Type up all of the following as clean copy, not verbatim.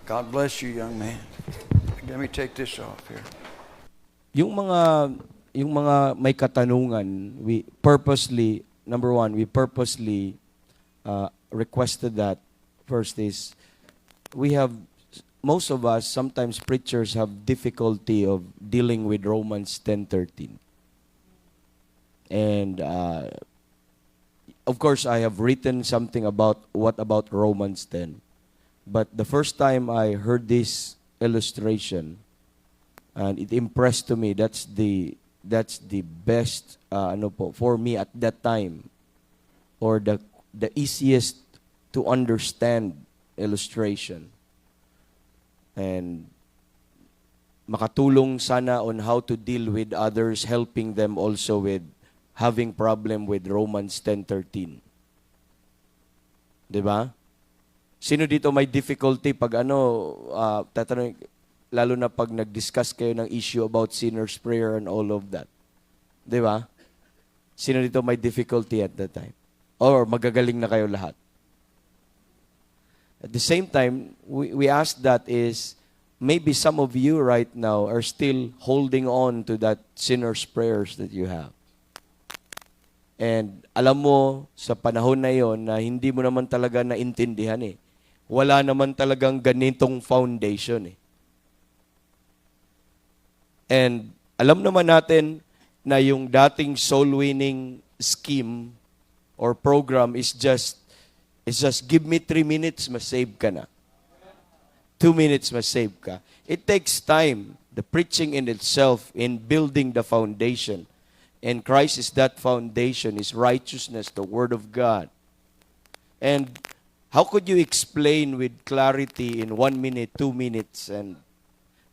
God bless you, young man. Let me take this off here. Yung mga may katanungan, we purposely, number one, we purposely requested that. First is, most of us, sometimes preachers have difficulty of dealing with Romans 10:13. And of course, I have written something about Romans 10. But the first time I heard this illustration, and it impressed to me, that's the best for me at that time, or the easiest to understand illustration, and makatulong sana on how to deal with others, helping them also with having problem with Romans 10:13. 'Di ba? Sino dito may difficulty pag tatanungin, lalo na pag nag-discuss kayo ng issue about sinner's prayer and all of that? 'Di ba? Sino dito may difficulty at that time? Or magagaling na kayo lahat? At the same time, we ask that is, maybe some of you right now are still holding on to that sinner's prayers that you have. And alam mo, sa panahon na yon na hindi mo naman talaga naintindihan eh. Wala naman talagang ganitong foundation eh. And alam naman natin na yung dating soul-winning scheme or program is just give me 3 minutes, masave ka na. 2 minutes, masave ka. It takes time. The preaching in itself, in building the foundation. And Christ is that foundation, His righteousness, the Word of God. And how could you explain with clarity in 1 minute, 2 minutes? And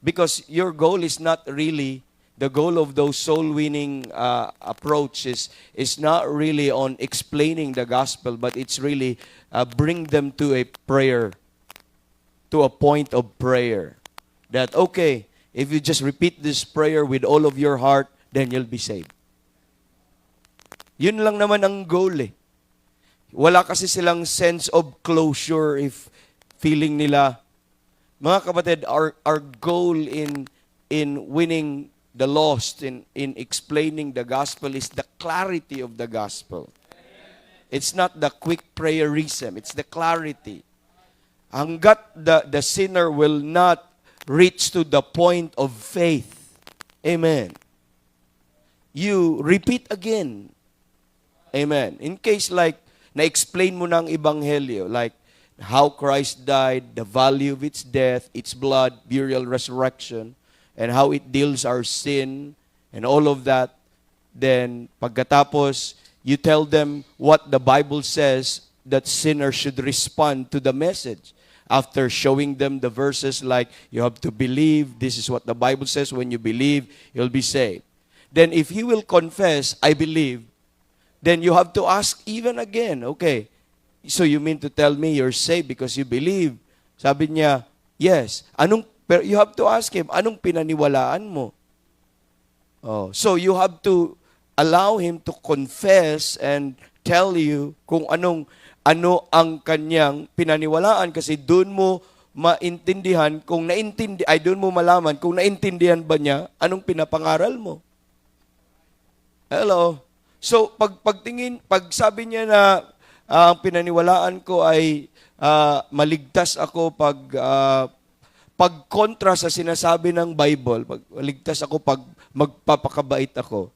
because your goal is not really, the goal of those soul-winning approaches is not really on explaining the gospel, but it's really bring them to a prayer, to a point of prayer. That, okay, if you just repeat this prayer with all of your heart, then you'll be saved. Yun lang naman ang goal eh. Wala kasi silang sense of closure if feeling nila. Mga kapatid, our goal in winning the lost, in explaining the gospel, is the clarity of the gospel. It's not the quick prayerism, it's the clarity. Hanggat the sinner will not reach to the point of faith. Amen. You repeat again. Amen. In case like, na-explain mo ng Ebanghelyo, like how Christ died, the value of its death, its blood, burial, resurrection, and how it deals our sin, and all of that, then pagkatapos, you tell them what the Bible says that sinners should respond to the message. After showing them the verses like, you have to believe, this is what the Bible says, when you believe, you'll be saved. Then if he will confess, I believe, then you have to ask even again, okay, so you mean to tell me you're saved because you believe? Sabi niya, yes. Pero you have to ask him, anong pinaniwalaan mo? Oh, so you have to allow him to confess and tell you kung ano ang kanyang pinaniwalaan, kasi doon mo maintindihan doon mo malaman kung naintindihan ba niya anong pinapangaral mo. Hello. So, pag sabi niya na ang pinaniwalaan ko ay maligtas ako pag kontra sa sinasabi ng Bible, maligtas ako pag magpapakabait ako.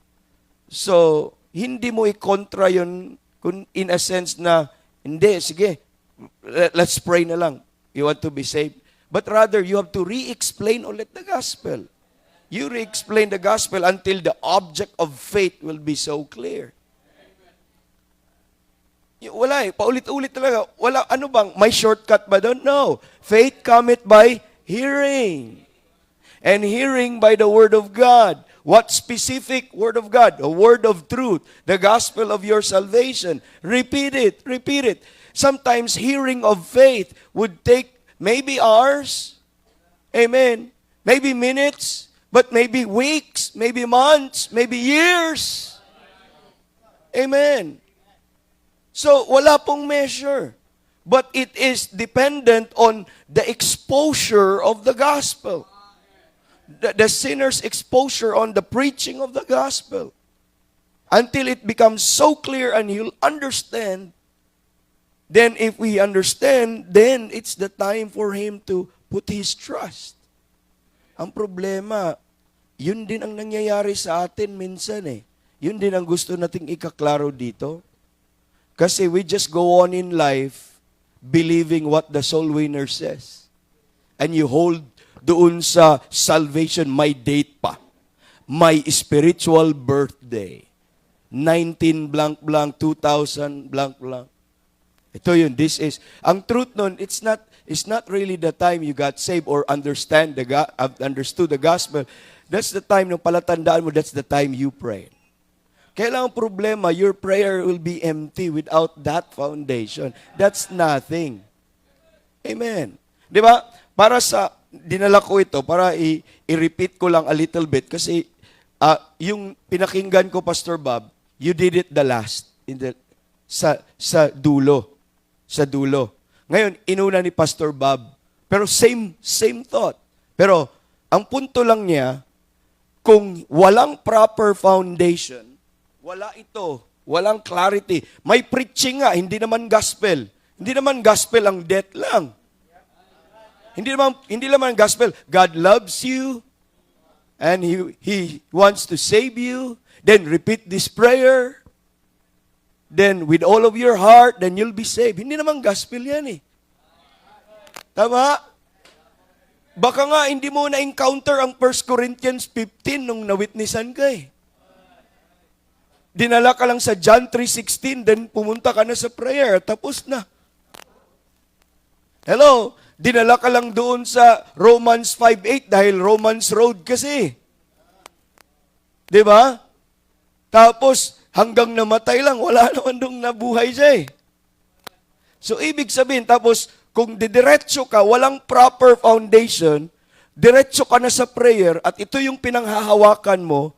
So, hindi mo i-kontra yun in a sense na, hindi, sige, let's pray na lang. You want to be saved. But rather, you have to re-explain ulit the gospel. You re-explain the gospel until the object of faith will be so clear. Wala eh, paulit-ulit talaga. Wala, may shortcut ba doon? No. Faith cometh by hearing. And hearing by the word of God. What specific word of God? The word of truth. The gospel of your salvation. Repeat it. Repeat it. Sometimes hearing of faith would take maybe hours. Amen. Maybe minutes. But maybe weeks, maybe months, maybe years. Amen. So, wala pong measure. but it is dependent on the exposure of the gospel. The sinner's exposure on the preaching of the gospel. Until it becomes so clear and you'll understand. Then if we understand, then it's the time for him to put his trust. Ang problema, yun din ang nangyayari sa atin minsan eh. Yun din ang gusto nating ikaklaro dito. Kasi we just go on in life believing what the soul winner says. And you hold doon sa salvation, may date pa. My spiritual birthday. 19 blank blank, 2000 blank blank. Ito yun, this is. Ang truth nun, it's not really the time you got saved or understood the gospel. That's the time nung palatandaan mo, that's the time you pray. Kailangan problema, your prayer will be empty without that foundation. That's nothing. Amen. Di ba? Dinala ko ito para i-repeat ko lang a little bit kasi yung pinakinggan ko, Pastor Bob, you did it the last sa dulo. Sa dulo. Ngayon, inuna ni Pastor Bob. Pero same thought. Pero ang punto lang niya, kung walang proper foundation, wala ito, walang clarity. May preaching nga, hindi naman gospel. Hindi naman gospel ang death lang. Hindi naman gospel. God loves you and He wants to save you. Then repeat this prayer. Then with all of your heart, then you'll be saved. Hindi naman gospel yan eh. Tama? Baka nga hindi mo na-encounter ang 1 Corinthians 15 nung na-witnessan ka eh. Dinala ka lang sa John 3:16, then pumunta ka na sa prayer, tapos na. Hello? Dinala ka lang doon sa Romans 5:8 dahil Romans Road kasi. 'Di ba? Tapos hanggang namatay lang, wala naman doon nabuhay siya eh. So ibig sabihin, tapos kung didiretso ka, walang proper foundation, diretso ka na sa prayer at ito yung pinanghahawakan mo,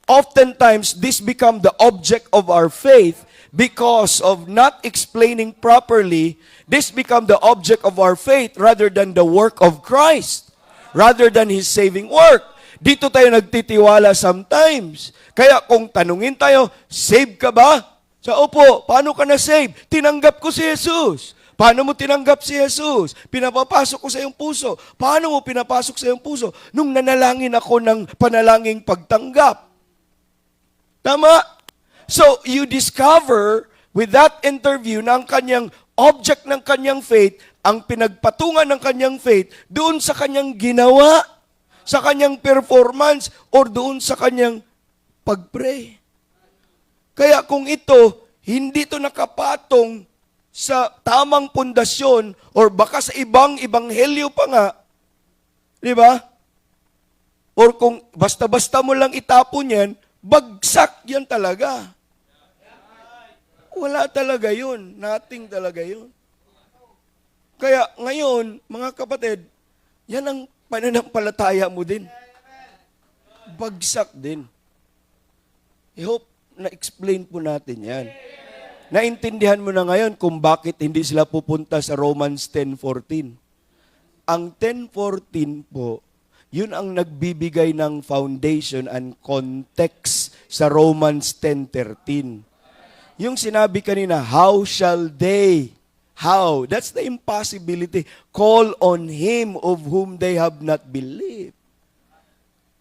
oftentimes this become the object of our faith because of not explaining properly. This become the object of our faith rather than the work of Christ, rather than His saving work. Dito tayo nagtitiwala sometimes. Kaya kung tanungin tayo, save ka ba? Sa opo, paano ka na-save? Tinanggap ko si Jesus. Paano mo tinanggap si Jesus? Pinapapasok ko sa iyong puso. Paano mo pinapasok sa iyong puso? Nung nanalangin ako ng panalangin pagtanggap. Tama? So, you discover with that interview na ang kanyang object ng kanyang faith, ang pinagpatungan ng kanyang faith, doon sa kanyang ginawa, sa kanyang performance, or doon sa kanyang pag-pray. Kaya kung ito, hindi ito nakapatong sa tamang pundasyon, or baka sa ibang ebanghelyo pa nga, di ba? Or kung basta-basta mo lang itapon yan, bagsak yan talaga. Wala talaga yun. Nothing talaga yun. Kaya ngayon, mga kapatid, yan ang pananampalataya mo din. Bagsak din. I hope na-explain po natin yan. Naintindihan mo na ngayon kung bakit hindi sila pupunta sa Romans 10:14. Ang 10:14 po, yun ang nagbibigay ng foundation and context sa Romans 10:13. Yung sinabi kanina, how shall they? How? That's the impossibility. Call on Him of whom they have not believed.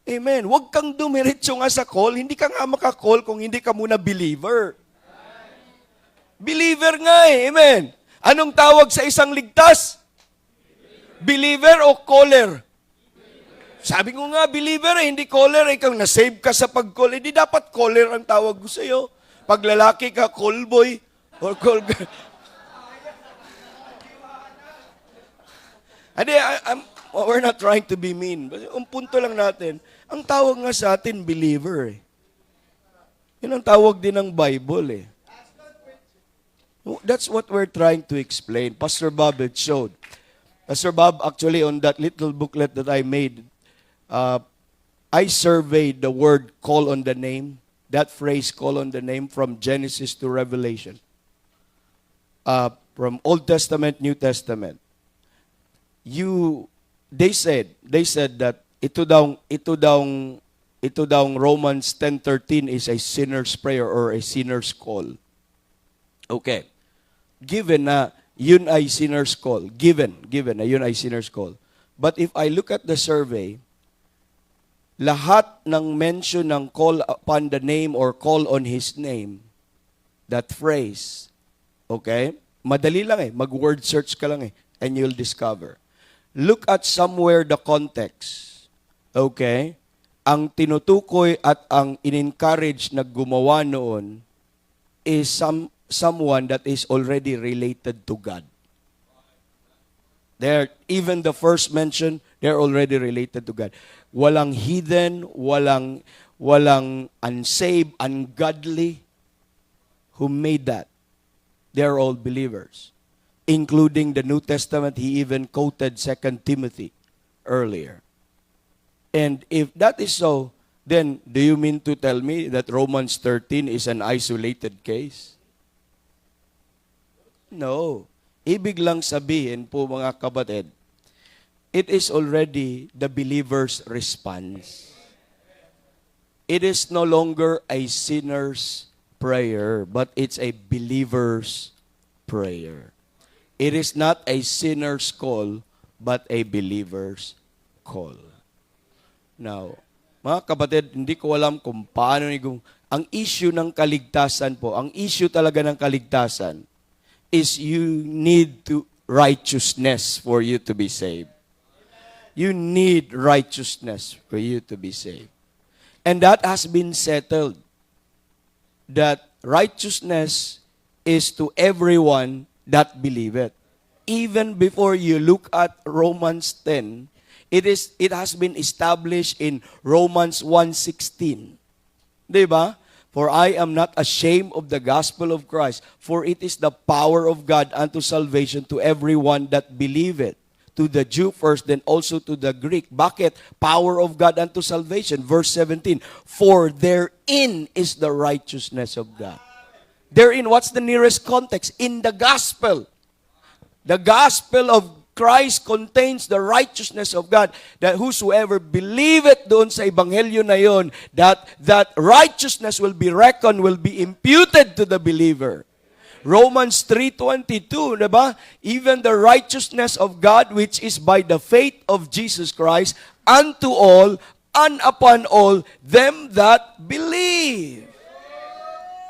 Amen. Huwag kang dumiretso nga sa call. Hindi ka nga makakall kung hindi ka muna believer. Believer nga eh. Amen. Anong tawag sa isang ligtas? Believer o caller? Sabi ko nga, believer eh, hindi caller. Ikaw na-save ka sa pag-call. Hindi dapat caller ang tawag ko sa'yo. Pag lalaki ka, call boy or call girl. Hindi, we're not trying to be mean. Ang punto lang natin, ang tawag nga sa atin, believer eh. Yun ang tawag din ng Bible eh. That's what we're trying to explain. Pastor Bob had showed. Pastor Bob, actually, on that little booklet that I made, I surveyed the word call on the name, that phrase call on the name from Genesis to Revelation. from Old Testament, New Testament. They said that ito daw Romans 10:13 is a sinner's prayer or a sinner's call. Okay. Given na yun ay sinner's call. Given na yun ay sinner's call. But if I look at the survey, lahat ng mention ng call upon the name or call on His name, that phrase, okay? Madali lang mag-word search ka lang and you'll discover. Look at somewhere the context, okay? Ang tinutukoy at ang in-encourage na gumawa noon is someone that is already related to God. Even the first mention, they're already related to God. Walang heathen, walang unsaved, ungodly who made that. They're all believers. Including the New Testament, he even quoted 2 Timothy earlier. And if that is so, then do you mean to tell me that Romans 13 is an isolated case? No. Ibig lang sabihin po mga kapatid, it is already the believer's response. It is no longer a sinner's prayer, but it's a believer's prayer. It is not a sinner's call, but a believer's call. Now, mga kapatid, hindi ko alam kung paano ang issue ng kaligtasan po, ang issue talaga ng kaligtasan is you need righteousness for you to be saved. You need righteousness for you to be saved. And that has been settled. That righteousness is to everyone that believeth. Even before you look at Romans 10, it has been established in Romans 1:16. Diba? For I am not ashamed of the gospel of Christ, for it is the power of God unto salvation to everyone that believeth. To the Jew first, then also to the Greek. Bakit? Power of God unto salvation. Verse 17, for therein is the righteousness of God. Therein, what's the nearest context? In the gospel. The gospel of Christ contains the righteousness of God, that whosoever believeth doon sa ebanghelyo na yon, that righteousness will be reckoned, will be imputed to the believer. Romans 3:22, diba? Even the righteousness of God, which is by the faith of Jesus Christ, unto all and upon all them that believe.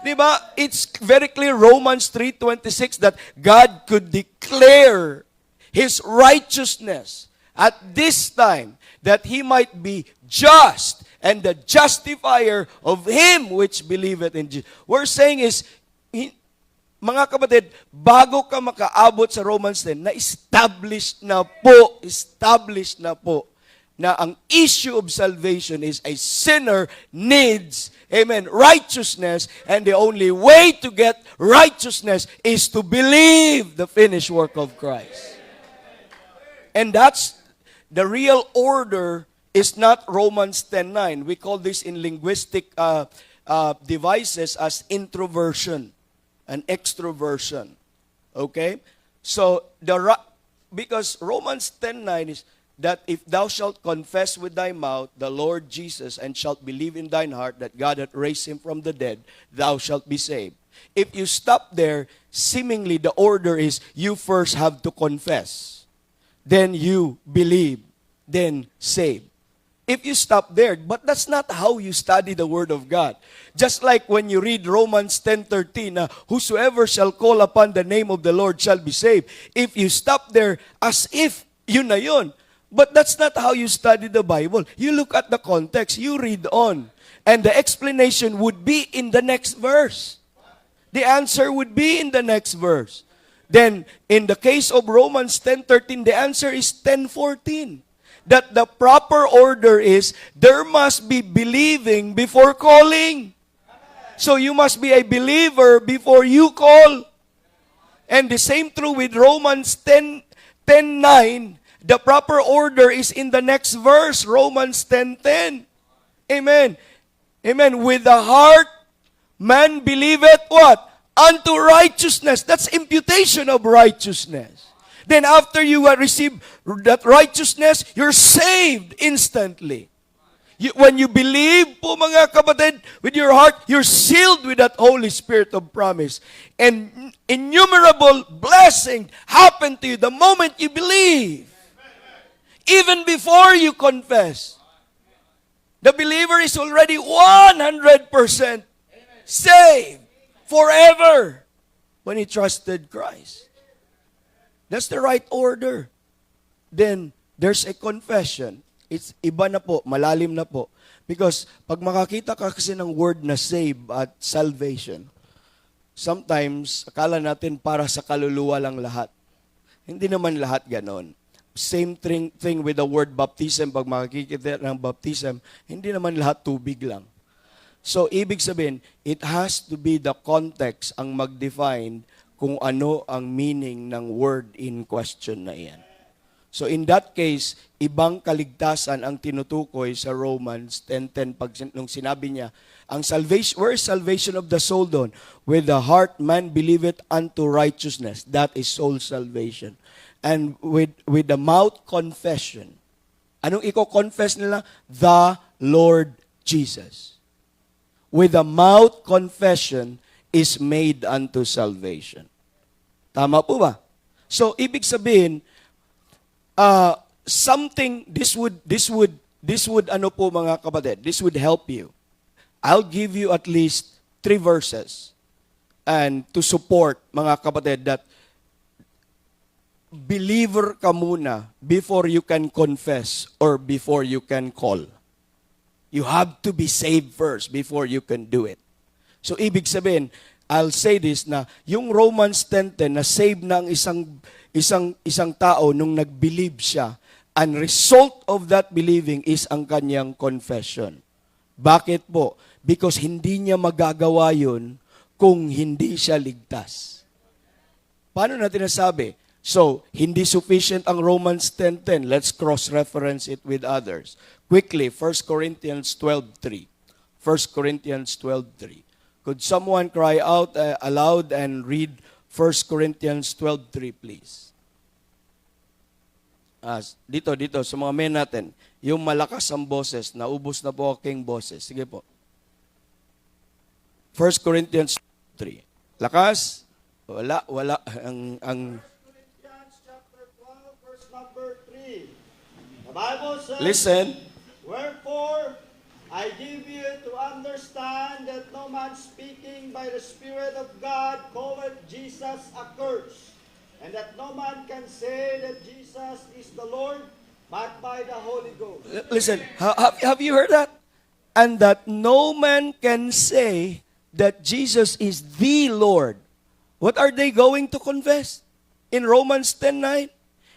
Diba? It's very clear, Romans 3:26, that God could declare His righteousness at this time, that He might be just and the justifier of him which believeth in Jesus. We're saying is, mga kapatid, bago ka makaabot sa Romans 10, na-establish na po, na ang issue of salvation is a sinner needs, amen, righteousness, and the only way to get righteousness is to believe the finished work of Christ. And that's the real order, is not Romans 10:9. We call this in linguistic devices as introversion and extroversion. Okay? So, because Romans 10:9 is that if thou shalt confess with thy mouth the Lord Jesus and shalt believe in thine heart that God hath raised him from the dead, thou shalt be saved. If you stop there, seemingly the order is you first have to confess. Then you believe. Then save. If you stop there, but that's not how you study the Word of God. Just like when you read Romans 10:13, whosoever shall call upon the name of the Lord shall be saved. If you stop there, as if yun na yun. But that's not how you study the Bible. You look at the context, you read on. And the explanation would be in the next verse. The answer would be in the next verse. Then, in the case of Romans 10:13, the answer is 10:14. That the proper order is, there must be believing before calling. So you must be a believer before you call. And the same true with Romans 10:9. The proper order is in the next verse, Romans 10:10. Amen. Amen. With the heart, man believeth what? unto righteousness. That's imputation of righteousness. Then after you receive that righteousness, you're saved instantly. When you believe po mga kapatid, with your heart, you're sealed with that Holy Spirit of promise. And innumerable blessings happen to you the moment you believe. Even before you confess. The believer is already 100% saved forever when he trusted Christ. That's the right order. Then, there's a confession. It's iba na po, malalim na po. Because pag makakita ka kasi ng word na save at salvation, sometimes akala natin para sa kaluluwa lang lahat. Hindi naman lahat ganon. Same thing with the word baptism. Pag makikita ng baptism, hindi naman lahat tubig lang. So, ibig sabihin, it has to be the context ang mag-define kung ano ang meaning ng word in question na iyan. So in that case, ibang kaligtasan ang tinutukoy sa Romans 10:10 pag nung sinabi niya, ang salvation, where is salvation of the soul doon? With the heart man believeth unto righteousness. That is soul salvation. And with the mouth confession. Anong i-confess nila? The Lord Jesus. With the mouth confession is made unto salvation. Tama po ba? So ibig sabihin, something, this would ano po mga kapatid, this would help you. I'll give you at least 3 verses and to support mga kapatid that believer ka muna before you can confess or before you can call. You have to be saved first before you can do it. So ibig sabihin, I'll say this na yung Romans 10:10 na save na ang isang tao nung nag-believe siya, and result of that believing is ang kanyang confession. Bakit po? Because hindi niya magagawa yun kung hindi siya ligtas. Paano natin nasabi? So, hindi sufficient ang Romans 10:10. Let's cross-reference it with others. Quickly, 1 Corinthians 12:3. 1 Corinthians 12:3. Could someone cry out aloud and read 1 Corinthians 12:3, please? Dito, sa mga men natin, yung malakas ang boses, naubos na po aking boses. Sige po. 1 Corinthians 3. Lakas? Wala. Corinthians chapter 12, verse number 3. The Bible says, Listen. Wherefore, I give you to understand that no man speaking by the Spirit of God calleth Jesus accursed, and that no man can say that Jesus is the Lord, but by the Holy Ghost. Listen, have you heard that? And that no man can say that Jesus is the Lord. What are they going to confess? In Romans 10:9,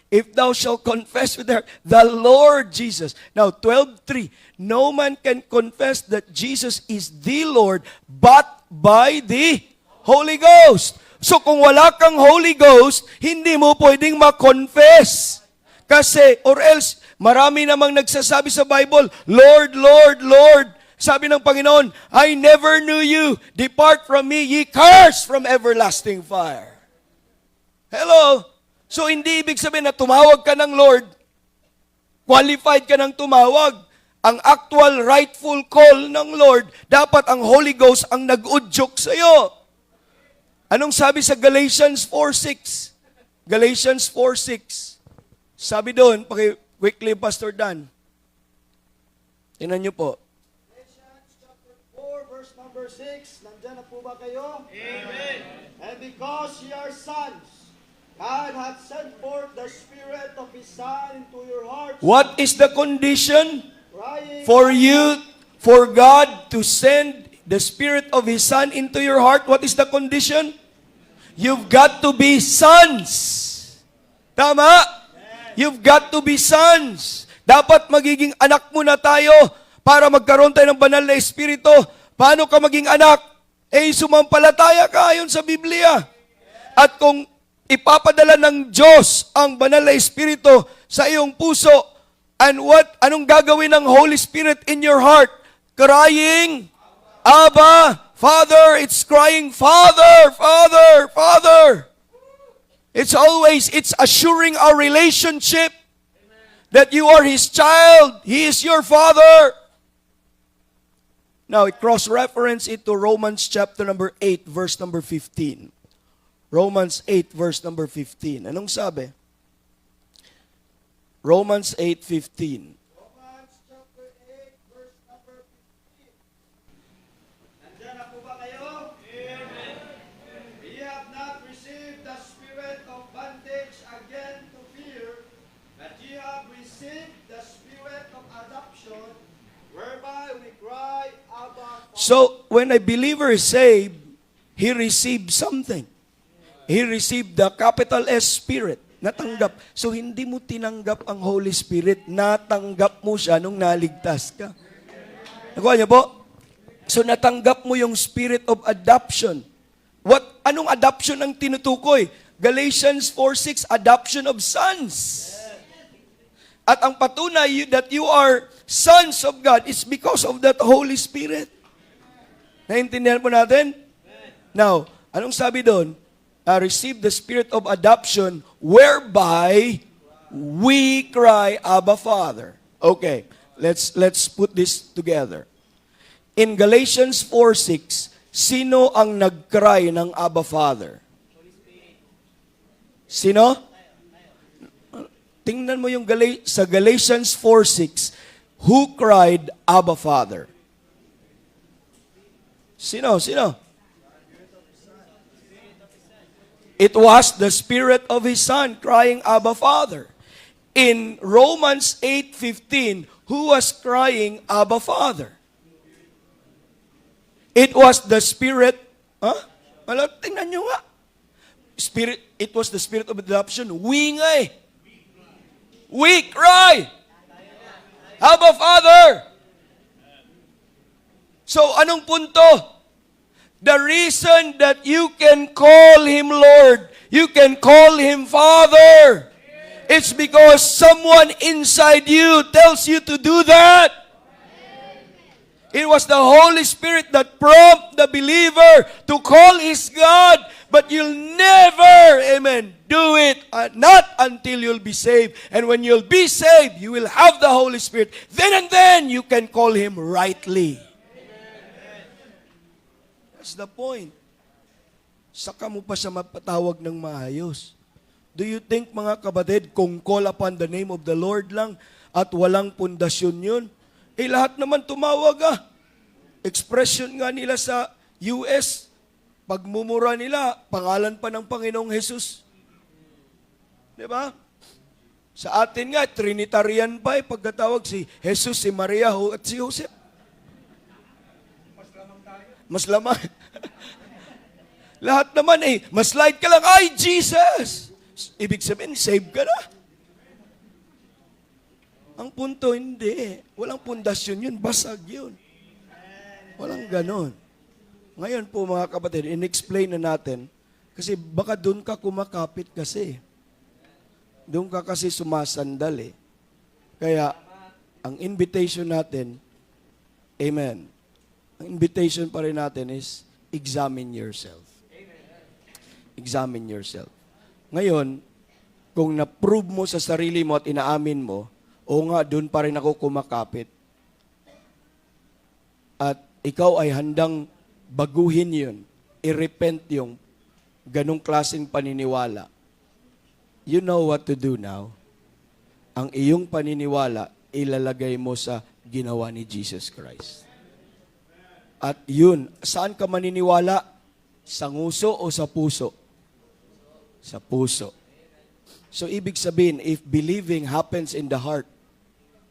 if thou shalt confess with thy heart the Lord Jesus. Now, 12:3, no man can confess that Jesus is the Lord but by the Holy Ghost. So kung wala kang Holy Ghost, hindi mo pwedeng ma-confess. Kasi, or else, marami namang nagsasabi sa Bible, Lord, Lord, Lord. Sabi ng Panginoon, I never knew you. Depart from me, ye cursed from everlasting fire. Hello? So, hindi ibig sabihin na tumawag ka ng Lord, qualified ka ng tumawag. Ang actual rightful call ng Lord, dapat ang Holy Ghost ang nag-udyok sa iyo. Anong sabi sa Galatians 4:6? Galatians 4:6. Sabi doon, quickly, Pastor Dan. Tingnan niyo po. Galatians chapter 4, verse number 6. Nandyan na po ba kayo? Amen. And because ye are sons, God hath sent forth the Spirit of His Son into your hearts. What is the condition Crying, for God to send the Spirit of His Son into your heart? What is the condition? You've got to be sons. Tama? You've got to be sons. Dapat magiging anak mo na tayo para magkaroon tayo ng banal na Espiritu. Paano ka maging anak? Sumampalataya ka ayon sa Biblia. At kung ipapadala ng Diyos ang banal na Espiritu sa iyong puso, and anong gagawin ng Holy Spirit in your heart? Crying, Abba, Father, it's crying, Father, Father, Father. It's assuring our relationship that you are His child. He is your Father. Now, cross-reference it to Romans chapter number 8, verse number 15. Romans 8, verse number 15. Anong sabi? Romans 8:15. Romans chapter 8, verse number 15. Nandiyan na po ba kayo? Amen. We have not received the spirit of bondage again to fear, but ye have received the spirit of adoption, whereby we cry, Abba, Father. So, when a believer is saved, he received something. He received the capital S Spirit. Natanggap. So, hindi mo tinanggap ang Holy Spirit. Natanggap mo siya nung naligtas ka. Nakuha niyo po? So, natanggap mo yung Spirit of adoption. Anong adoption ang tinutukoy? Galatians 4:6, adoption of sons. At ang patunay that you are sons of God is because of that Holy Spirit. Naintindihan po natin? Now, anong sabi doon? Receive the spirit of adoption whereby we cry, Abba, Father. Okay, let's put this together. In Galatians 4:6, sino ang nag-cry ng Abba, Father? Sino? Tingnan mo yung sa Galatians 4:6, who cried, Abba, Father? Sino? It was the Spirit of His Son crying, Abba, Father. In Romans 8:15, who was crying, Abba, Father? It was the Spirit, tingnan nyo nga. It was the Spirit of adoption. We nga eh. We cry, Abba, Father. So, anong punto? The reason that you can call Him Lord, you can call Him Father, it's because someone inside you tells you to do that. It was the Holy Spirit that prompted the believer to call his God, but you'll never, amen, do it, not until you'll be saved. And when you'll be saved, you will have the Holy Spirit. Then and then, you can call Him rightly. That's the point. Saka mo pa siya mapatawag ng maayos. Do you think, mga kapatid, kung call upon the name of the Lord lang at walang pundasyon yun, lahat naman tumawag Expression nga nila sa US, pagmumura nila, pangalan pa ng Panginoong Jesus. Diba? Sa atin nga, Trinitarian pa pagkatawag si Jesus, si Maria, at si Joseph. Mas lamang. Lahat naman mas-slide ka lang, ay, Jesus! Ibig sabihin, save ka na. Ang punto, hindi. Walang pundasyon yun, basag yun. Walang ganon. Ngayon po, mga kapatid, in-explain na natin, kasi baka doon ka kumakapit kasi. Doon ka kasi sumasandal Kaya, ang invitation natin, amen, ang invitation pa rin natin is, examine yourself. Examine yourself. Ngayon, kung na-prove mo sa sarili mo at inaamin mo, o nga, doon pa rin ako kumakapit. At ikaw ay handang baguhin yun, i-repent yung ganong klaseng paniniwala. You know what to do now. Ang iyong paniniwala, ilalagay mo sa ginawa ni Jesus Christ. At yun, saan ka maniniwala? Sa nguso o sa puso? Sa puso. So, ibig sabihin, if believing happens in the heart,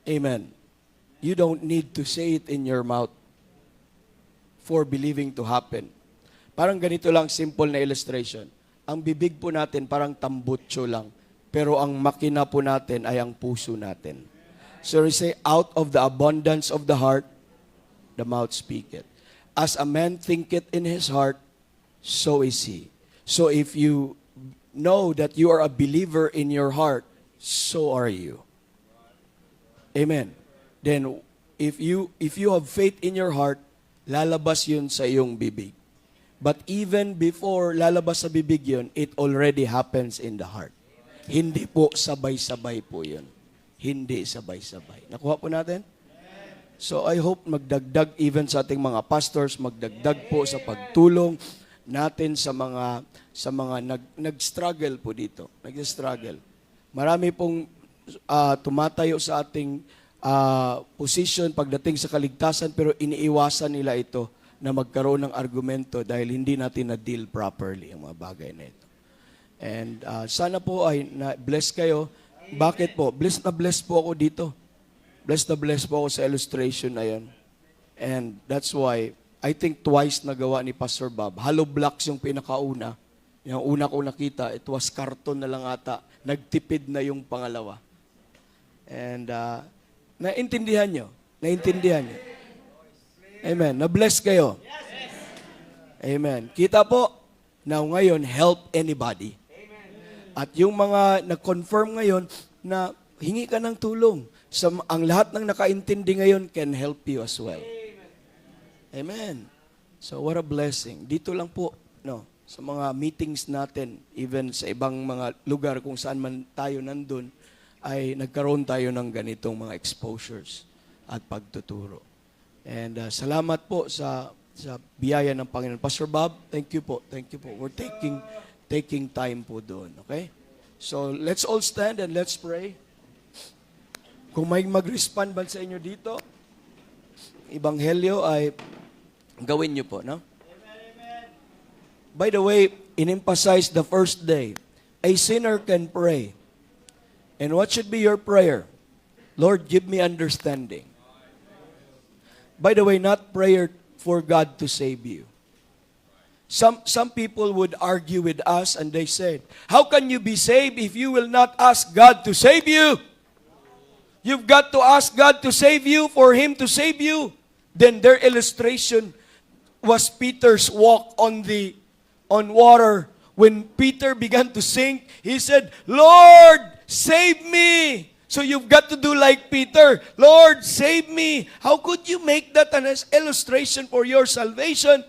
amen, you don't need to say it in your mouth for believing to happen. Parang ganito lang, simple na illustration. Ang bibig po natin parang tambutso lang, pero ang makina po natin ay ang puso natin. So we say, out of the abundance of the heart, the mouth speaketh. As a man thinketh in his heart, so is he. So if you know that you are a believer in your heart, so are you. Amen. Then, if you have faith in your heart, lalabas yun sa iyong bibig. But even before lalabas sa bibig yun, it already happens in the heart. Hindi po sabay-sabay po yun. Hindi sabay-sabay. Nakuha po natin? So I hope magdagdag even sa ating mga pastors, magdagdag po sa pagtulong natin sa mga nag-struggle po dito. Nag-struggle. Marami pong tumatayo sa ating position pagdating sa kaligtasan pero iniiwasan nila ito na magkaroon ng argumento dahil hindi natin na-deal properly ang mga bagay na ito. And sana po ay na-bless kayo. Bakit po? Bless po ako dito. Bless po ako sa illustration na yun. And that's why, I think twice nagawa ni Pastor Bob. Hollow blocks yung pinakauna. Yung una ko nakita, it was karton na lang ata. Nagtipid na yung pangalawa. And naintindihan nyo. Amen. Na-bless kayo. Amen. Kita po, now ngayon, help anybody. At yung mga nag-confirm ngayon na hingi ka ng tulong. Ang lahat ng nakaintindi ngayon can help you as well. Amen. So what a blessing. Dito lang po, sa mga meetings natin, even sa ibang mga lugar kung saan man tayo nandun, ay nagkaroon tayo ng ganitong mga exposures at pagtuturo. And salamat po sa biyaya ng Panginoon. Pastor Bob, thank you po. We're taking time po doon. Okay? So let's all stand and let's pray. Kung may mag-respond ba sa inyo dito, Ebanghelyo ay gawin nyo po, no? By the way, in-emphasize the first day, a sinner can pray. And what should be your prayer? Lord, give me understanding. By the way, not prayer for God to save you. Some people would argue with us and they said, how can you be saved if you will not ask God to save you? You've got to ask God to save you for Him to save you. Then their illustration was Peter's walk on water. When Peter began to sink, he said, Lord, save me. So you've got to do like Peter. Lord, save me. How could you make that an illustration for your salvation?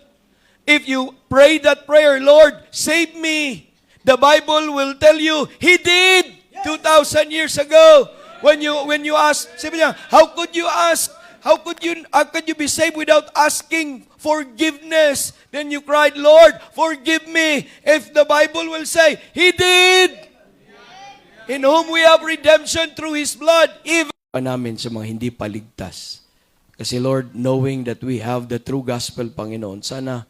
If you pray that prayer, Lord, save me, the Bible will tell you, He did 2,000 years ago. When you ask, sabi niya, how could you be saved without asking forgiveness? Then you cried, Lord, forgive me. If the Bible will say, He did, in whom we have redemption through His blood, even namin sa mga hindi paligtas. Kasi Lord, knowing that we have the true gospel, Panginoon, sana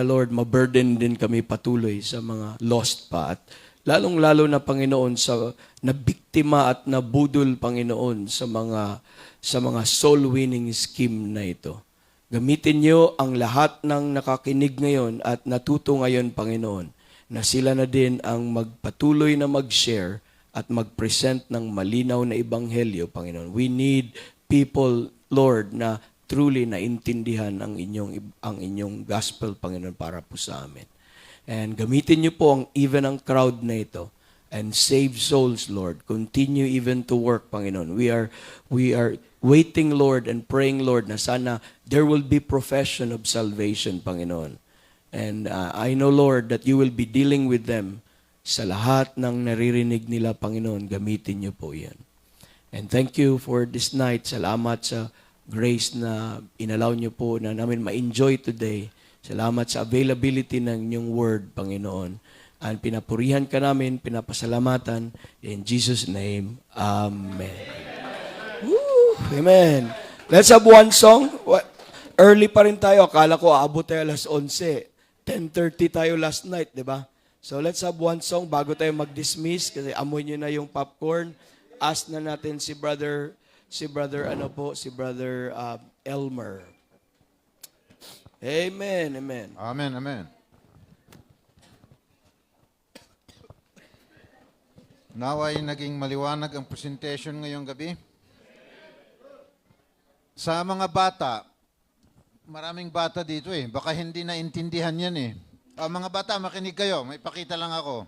Lord, maburden din kami patuloy sa mga lost pa at lalong-lalo na, Panginoon, sa nabiktima at nabudol, Panginoon, sa mga soul-winning scheme na ito. Gamitin niyo ang lahat ng nakakinig ngayon at natuto ngayon, Panginoon, na sila na din ang magpatuloy na mag-share at mag-present ng malinaw na ebanghelyo, Panginoon. We need people, Lord, na truly naintindihan ang inyong gospel, Panginoon, para po sa amin. And gamitin niyo po even ang crowd na ito and save souls, Lord. Continue even to work, Panginoon. We are waiting, Lord, and praying, Lord, na sana there will be profession of salvation, Panginoon. And I know, Lord, that you will be dealing with them sa lahat ng naririnig nila, Panginoon. Gamitin niyo po yan. And thank you for this night. Salamat sa grace na inalaw niyo po na namin ma-enjoy today. Salamat sa availability ng inyong word, Panginoon. And pinapurihan ka namin, pinapasalamatan. In Jesus' name, Amen. Woo! Amen. Let's have one song. Early pa rin tayo. Akala ko aabot tayo alas 11. 10:30 tayo last night, di ba? So let's have one song bago tayo mag-dismiss kasi amoy nyo na yung popcorn. Ask na natin si brother Elmer. Amen, amen. Amen, amen. Naway naging maliwanag ang presentation ngayong gabi. Sa mga bata, maraming bata dito baka hindi naintindihan yan mga bata, makinig kayo, may pakita lang ako.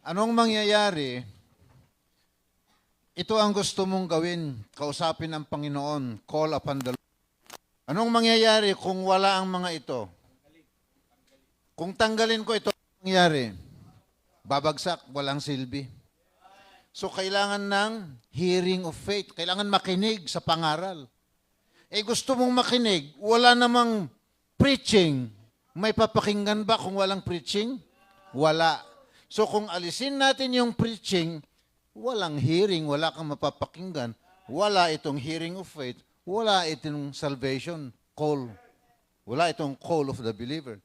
Anong mangyayari? Ito ang gusto mong gawin, kausapin ang Panginoon, call upon the Lord. Anong mangyayari kung wala ang mga ito? Kung tanggalin ko ito, anong mangyayari? Babagsak, walang silbi. So kailangan ng hearing of faith. Kailangan makinig sa pangaral. Gusto mong makinig, wala namang preaching. May papakinggan ba kung walang preaching? Wala. So kung alisin natin yung preaching, walang hearing, wala kang mapapakinggan, wala itong hearing of faith, wala itong salvation call. Wala itong call of the believer.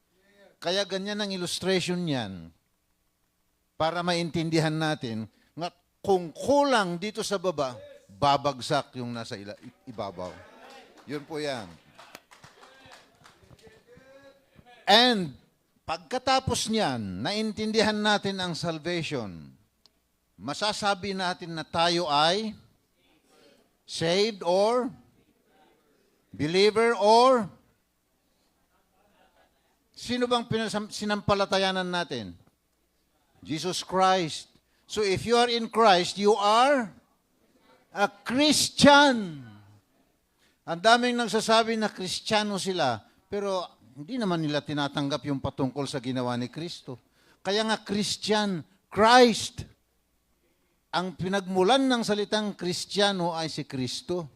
Kaya ganyan ang illustration niyan para maintindihan natin nga kung kulang dito sa baba, babagsak yung nasa ibabaw. Yun po yan. And pagkatapos niyan, naintindihan natin ang salvation, masasabi natin na tayo ay saved or believer or sino bang sinampalatayanan natin? Jesus Christ. So if you are in Christ, you are a Christian. Ang daming nagsasabi na Kristiyano sila, pero hindi naman nila tinatanggap yung patungkol sa ginawa ni Kristo. Kaya nga Christian, Christ. Ang pinagmulan ng salitang Kristiyano ay si Kristo.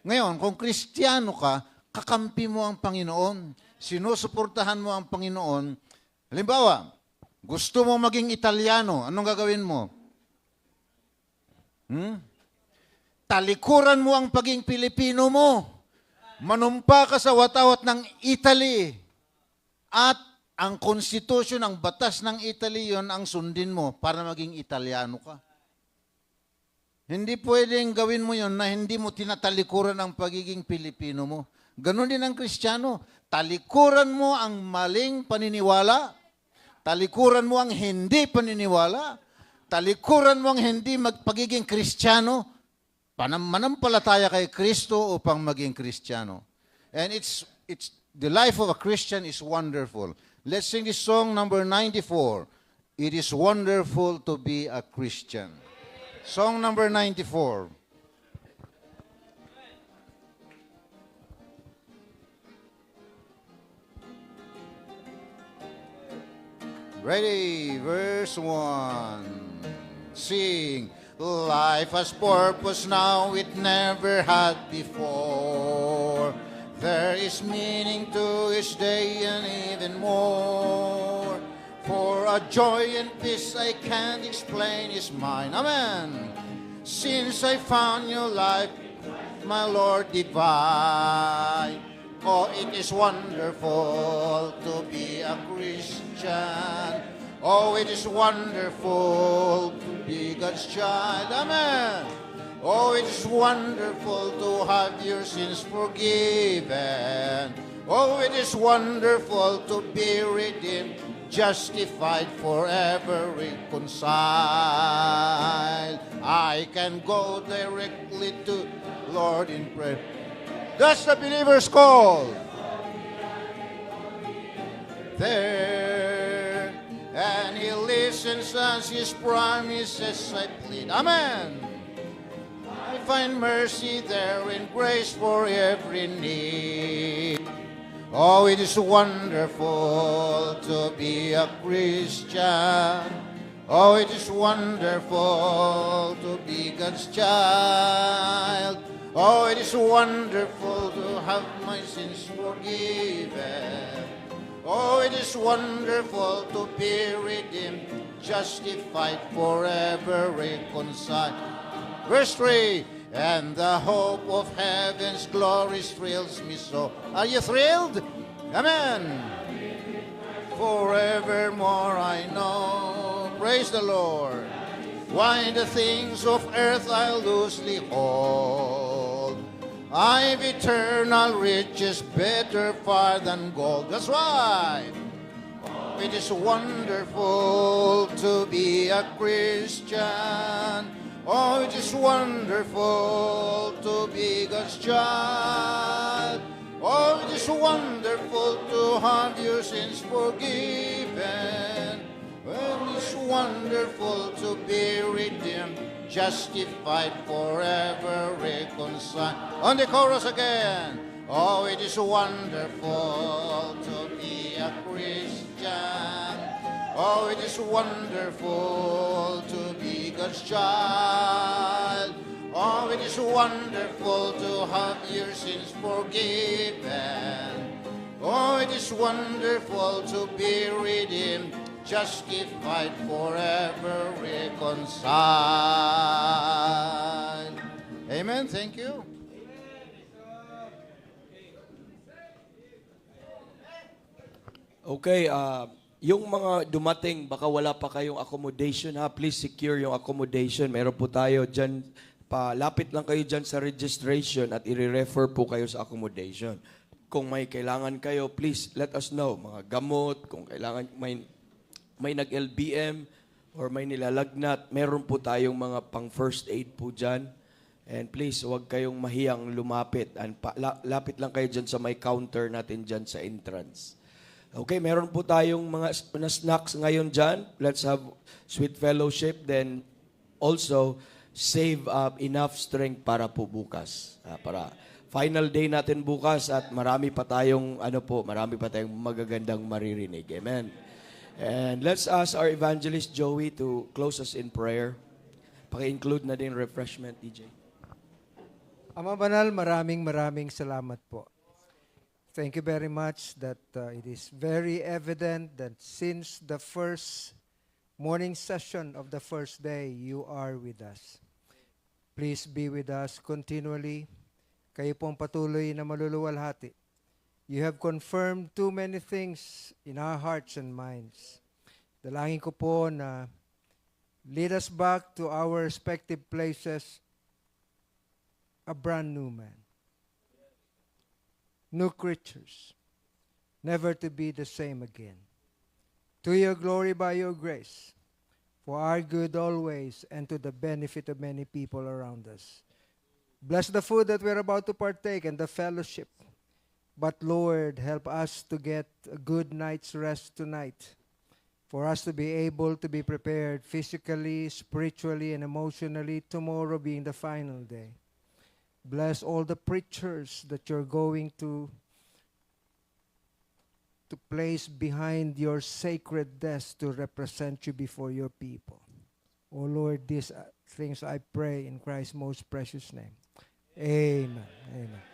Ngayon, kung Kristiyano ka, kakampi mo ang Panginoon, sinusuportahan mo ang Panginoon. Halimbawa, gusto mo maging Italiano, anong gagawin mo? Talikuran mo ang pagiging Pilipino mo. Manumpa ka sa watawat ng Italy. At ang konstitusyon, ang batas ng Italy, yon ang sundin mo para maging Italiano ka. Hindi pwedeng gawin mo yon na hindi mo tinatalikuran ang pagiging Pilipino mo. Ganon din ang Kristiyano. Talikuran mo ang maling paniniwala. Talikuran mo ang hindi paniniwala. Talikuran mo ang hindi pagiging Kristiyano. Manampalataya kay Kristo upang maging Kristiyano. And it's the life of a Christian is wonderful. Let's sing this song number 94. It is wonderful to be a Christian. Song number 94. Ready, verse 1. Sing. Life has purpose now it never had before. There is meaning to each day and even more. For a joy and peace I can't explain is mine. Amen. Since I found your life, my Lord divine. Oh, it is wonderful to be a Christian. Oh, it is wonderful to be God's child. Amen. Oh, it is wonderful to have your sins forgiven. Oh, it is wonderful to be redeemed, justified, forever reconciled. I can go directly to Lord in prayer. That's the believer's call. There. And He listens as His promises I plead. Amen. I find mercy there and grace for every need. Oh, it is wonderful to be a Christian. Oh, it is wonderful to be God's child. Oh, it is wonderful to have my sins forgiven. Oh, it is wonderful to be redeemed, justified, forever reconciled. Verse 3, and the hope of heaven's glory thrills me so. Are you thrilled? Amen. Forevermore I know, praise the Lord, why the things of earth I loosely hold. I've eternal riches better far than gold. That's right. It is wonderful to be a Christian. Oh, it is wonderful to be God's child. Oh, it is wonderful to have your sins forgiven. Well, it's wonderful to be redeemed, justified, forever reconciled. On the chorus again. Oh, it is wonderful to be a Christian. Oh, it is wonderful to be God's child. Oh, it is wonderful to have your sins forgiven. Oh, it is wonderful to be redeemed, justified, forever reconciled. Amen. Thank you. Okay, yung mga dumating, baka wala pa kayong accommodation ha, please secure yung accommodation. Meron po tayo dyan, lapit lang kayo dyan sa registration at i-refer po kayo sa accommodation. Kung may kailangan kayo, please let us know. Mga gamot, kung kailangan may nag-LBM or may nilalagnat, meron po tayong mga pang first aid po dyan. And please, huwag kayong mahiyang lumapit. And lapit lang kayo dyan sa may counter natin dyan sa entrance. Okay, meron po tayong mga snacks ngayon dyan. Let's have sweet fellowship. Then also, save up enough strength para po bukas. Para final day natin bukas at marami pa tayong magagandang maririnig. Amen. And let's ask our evangelist Joey to close us in prayer. Paki-include na din refreshment, DJ. Ama Banal, maraming salamat po. Thank you very much that it is very evident that since the first morning session of the first day, you are with us. Please be with us continually. Kayo pong patuloy na maluluwalhati. You have confirmed too many things in our hearts and minds. Dalangin ko po na lead us back to our respective places a brand new man. New creatures, never to be the same again. To your glory by your grace, for our good always and to the benefit of many people around us. Bless the food that we're about to partake and the fellowship. But Lord, help us to get a good night's rest tonight, for us to be able to be prepared physically, spiritually, and emotionally tomorrow being the final day. Bless all the preachers that you're going to place behind your sacred desk to represent you before your people. Oh Lord, these things I pray in Christ's most precious name. Amen. Amen.